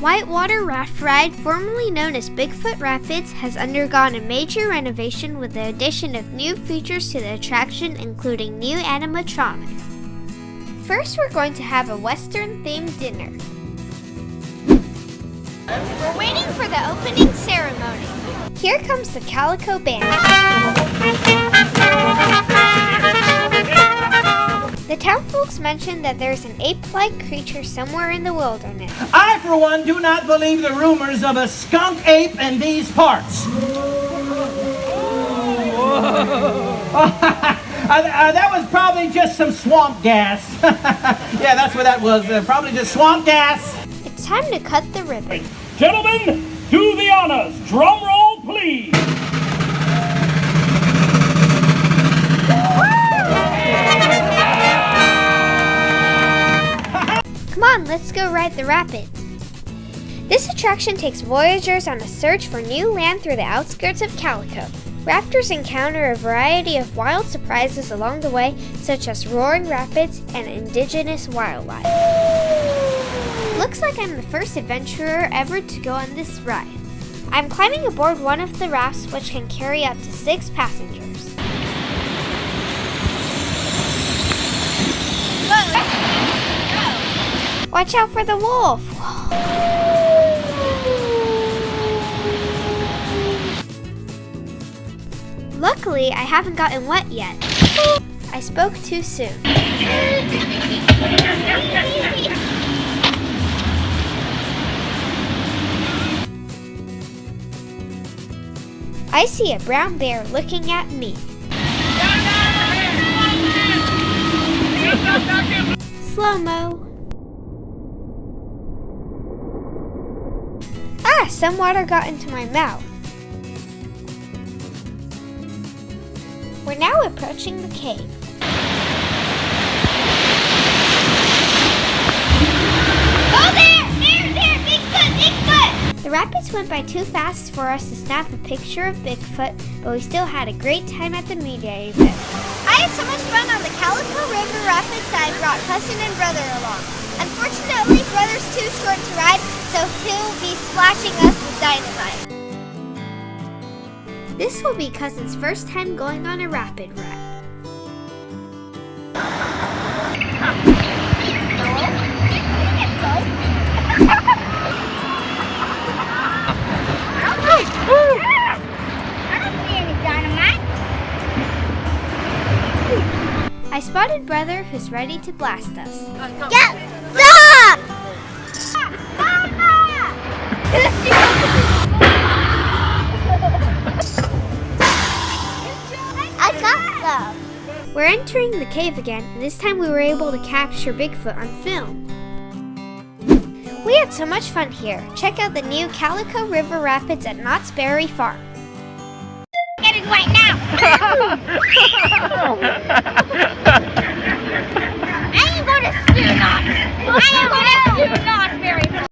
Whitewater Raft Ride, formerly known as Bigfoot Rapids, has undergone a major renovation with the addition of new features to the attraction, including new animatronics. First, we're going to have a Western-themed dinner. We're waiting for the opening ceremony. Here comes the Calico Band. The town folks mentioned that there's an ape-like creature somewhere in the wilderness. I, for one, do not believe the rumors of a skunk ape in these parts. That was probably just some swamp gas. Yeah, that's what that was. Probably just swamp gas. It's time to cut the ribbon. Gentlemen, do the honors. Drum roll, please. Come on, let's go ride the rapids. This attraction takes voyagers on a search for new land through the outskirts of Calico. Rafters encounter a variety of wild surprises along the way, such as roaring rapids and indigenous wildlife. Looks like I'm the first adventurer ever to go on this ride. I'm climbing aboard one of the rafts, which can carry up to 6 passengers. Watch out for the wolf! Luckily, I haven't gotten wet yet. I spoke too soon. I see a brown bear looking at me. Slow-mo. Ah, some water got into my mouth. We're now approaching the cave. Oh, there! Bigfoot! The rapids went by too fast for us to snap a picture of Bigfoot, but we still had a great time at the media event. I had so much fun on the Calico River Rapids that I brought cousin and brother along. Unfortunately, brother's too short to ride, so he'll be splashing us with dynamite. This will be cousin's first time going on a rapid ride. I spotted brother who's ready to blast us. Stop! I got them! We're entering the cave again, and this time we were able to capture Bigfoot on film. We had so much fun here. Check out the new Calico River Rapids at Knott's Berry Farm. Getting wet now! I ain't going to steer Knott! I ain't going to steer Knott's Berry Farm!